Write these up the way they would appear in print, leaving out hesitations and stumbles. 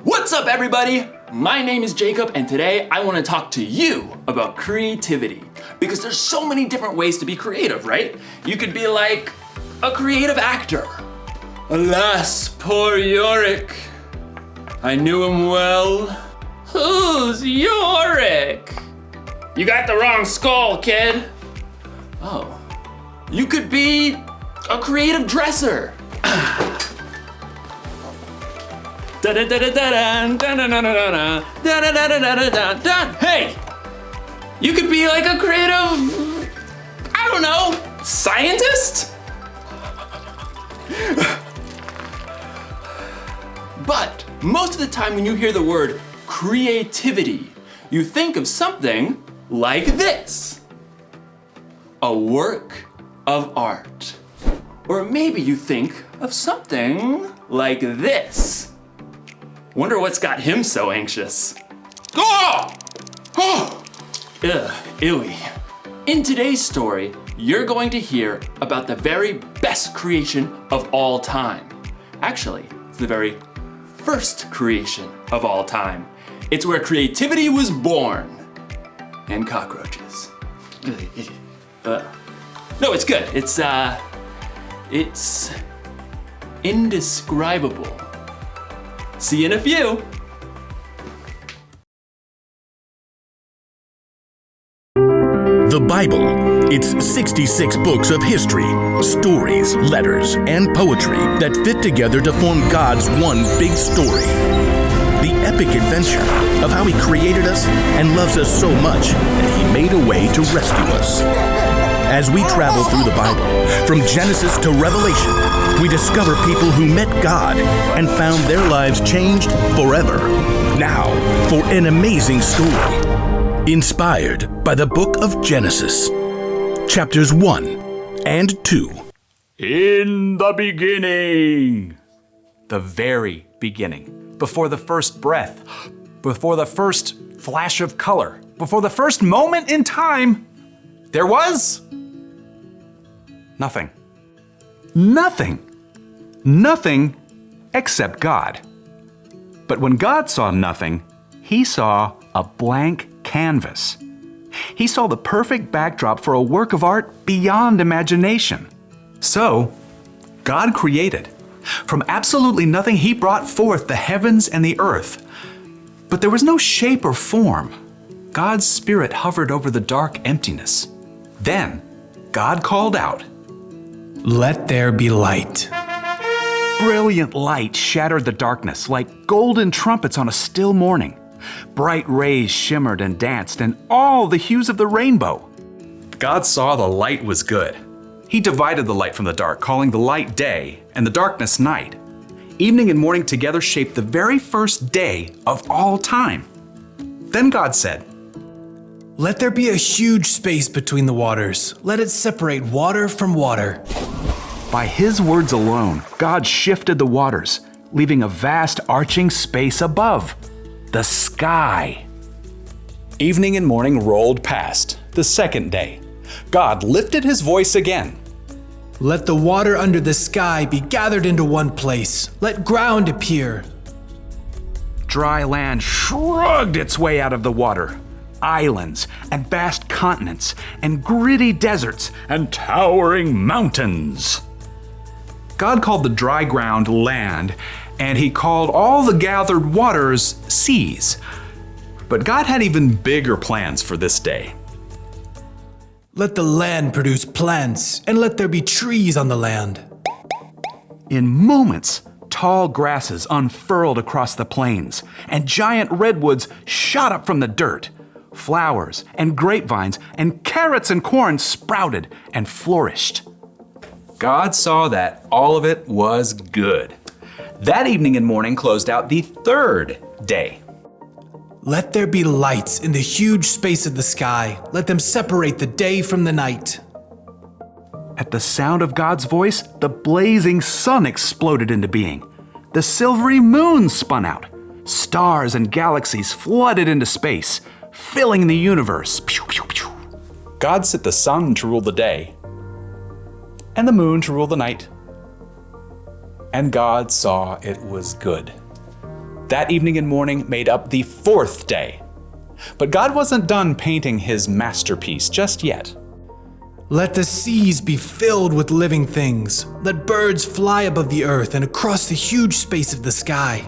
What's up, everybody? My name is Jacob, and today I want to talk to you about creativity. Because there's so many different ways to be creative, right? You could be like a creative actor. Alas, poor Yorick. I knew him well. Who's Yorick? You got the wrong skull, kid. Oh. You could be a creative dresser. Hey! You could be like a creative, I don't know, scientist? But most of the time when you hear the word creativity, you think of something like this. A work of art. Or maybe you think of something like this. Wonder what's got him so anxious. Oh! Oh! Ugh, ewy. In today's story, you're going to hear about the very best creation of all time. Actually, it's the very first creation of all time. It's where creativity was born. And cockroaches. No, it's good. It's indescribable. See you in a few. The Bible. It's 66 books of history, stories, letters, and poetry that fit together to form God's one big story. The epic adventure of how He created us and loves us so much that He made a way to rescue us. As we travel through the Bible, from Genesis to Revelation, we discover people who met God and found their lives changed forever. Now, for an amazing story, inspired by the book of Genesis, chapters 1 and 2. In the beginning, the very beginning, before the first breath, before the first flash of color, before the first moment in time, there was nothing. Nothing. Nothing except God. But when God saw nothing, He saw a blank canvas. He saw the perfect backdrop for a work of art beyond imagination. So, God created. From absolutely nothing, He brought forth the heavens and the earth. But there was no shape or form. God's Spirit hovered over the dark emptiness. Then, God called out, "Let there be light." Brilliant light shattered the darkness like golden trumpets on a still morning. Bright rays shimmered and danced in all the hues of the rainbow. God saw the light was good. He divided the light from the dark, calling the light day and the darkness night. Evening and morning together shaped the very first day of all time. Then God said, "Let there be a huge space between the waters. Let it separate water from water." By His words alone, God shifted the waters, leaving a vast arching space above, the sky. Evening and morning rolled past, the second day. God lifted His voice again. "Let the water under the sky be gathered into one place. Let ground appear." Dry land shrugged its way out of the water. Islands and vast continents and gritty deserts and towering mountains. God called the dry ground land, and He called all the gathered waters seas. But God had even bigger plans for this day. "Let the land produce plants, and let there be trees on the land." In moments, tall grasses unfurled across the plains, and giant redwoods shot up from the dirt. Flowers and grapevines and carrots and corn sprouted and flourished. God saw that all of it was good. That evening and morning closed out the third day. "Let there be lights in the huge space of the sky. Let them separate the day from the night." At the sound of God's voice, the blazing sun exploded into being. The silvery moon spun out. Stars and galaxies flooded into space, filling the universe. Pew, pew, pew. God set the sun to rule the day, and the moon to rule the night. And God saw it was good. That evening and morning made up the fourth day. But God wasn't done painting his masterpiece just yet. Let the seas be filled with living things. Let birds fly above the earth and across the huge space of the sky.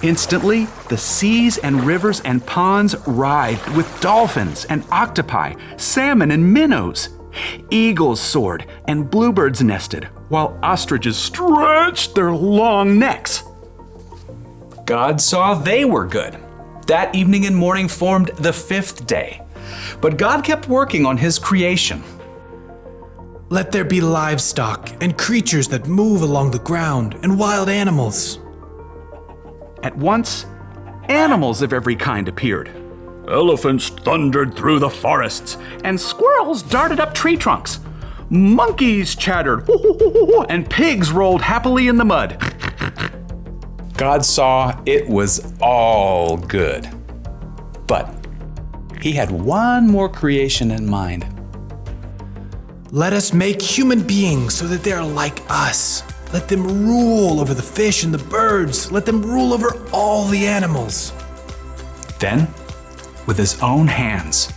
Instantly, the seas and rivers and ponds writhed with dolphins and octopi, salmon and minnows. Eagles soared and bluebirds nested, while ostriches stretched their long necks. God saw they were good. That evening and morning formed the fifth day. But God kept working on his creation. Let there be livestock and creatures that move along the ground and wild animals. At once, animals of every kind appeared. Elephants thundered through the forests, and squirrels darted up tree trunks. Monkeys chattered, and pigs rolled happily in the mud. God saw it was all good. But he had one more creation in mind. Let us make human beings so that they are like us. Let them rule over the fish and the birds. Let them rule over all the animals. Then, with his own hands,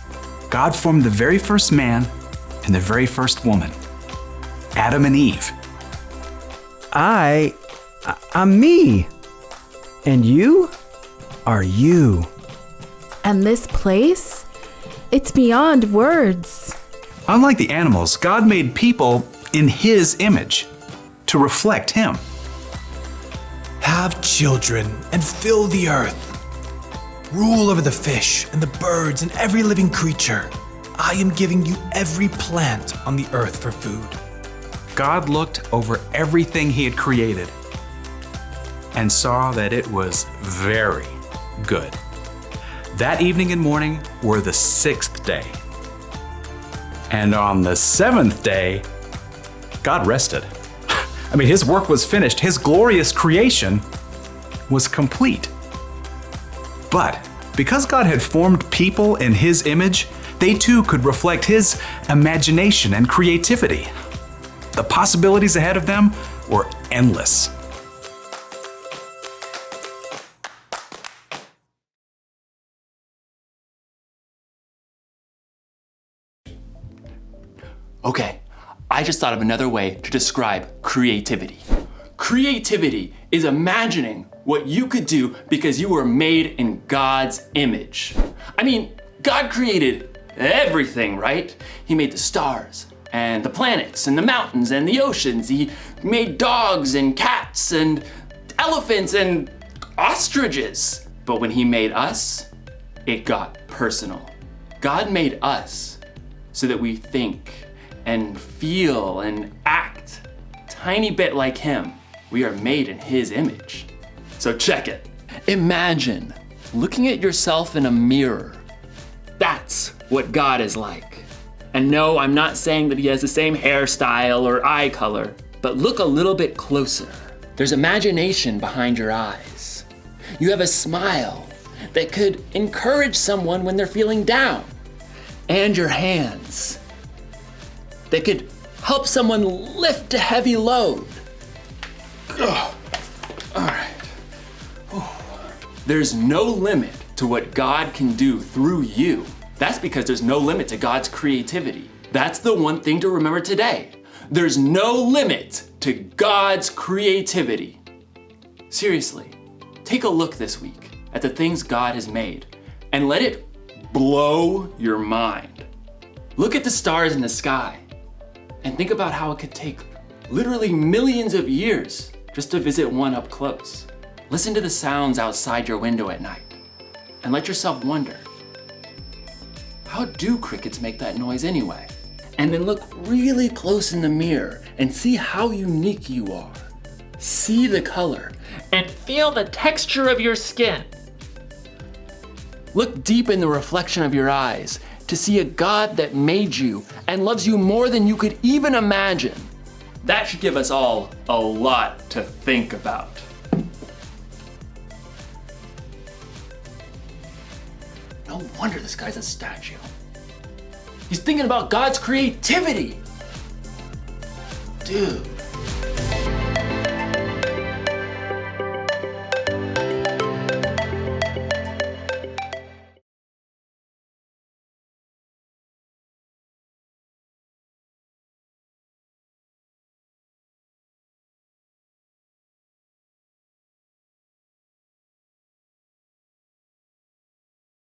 God formed the very first man and the very first woman, Adam and Eve. I'm me. And you are you. And this place? It's beyond words. Unlike the animals, God made people in his image to reflect him. Have children and fill the earth. Rule over the fish and the birds and every living creature. I am giving you every plant on the earth for food. God looked over everything he had created and saw that it was very good. That evening and morning were the sixth day. And on the seventh day, God rested. His work was finished. His glorious creation was complete. But because God had formed people in his image, they too could reflect his imagination and creativity. The possibilities ahead of them were endless. Okay, I just thought of another way to describe creativity. Creativity is imagining what you could do because you were made in God's image. God created everything, right? He made the stars and the planets and the mountains and the oceans. He made dogs and cats and elephants and ostriches. But when he made us, it got personal. God made us so that we think and feel and act a tiny bit like him. We are made in his image. So check it. Imagine looking at yourself in a mirror. That's what God is like. And no, I'm not saying that he has the same hairstyle or eye color, but look a little bit closer. There's imagination behind your eyes. You have a smile that could encourage someone when they're feeling down. And your hands that could help someone lift a heavy load. All right. There's no limit to what God can do through you. That's because there's no limit to God's creativity. That's the one thing to remember today. There's no limit to God's creativity. Seriously, take a look this week at the things God has made and let it blow your mind. Look at the stars in the sky and think about how it could take literally millions of years just to visit one up close. Listen to the sounds outside your window at night and let yourself wonder, how do crickets make that noise anyway? And then look really close in the mirror and see how unique you are. See the color and feel the texture of your skin. Look deep in the reflection of your eyes to see a God that made you and loves you more than you could even imagine. That should give us all a lot to think about. No wonder this guy's a statue. He's thinking about God's creativity. Dude.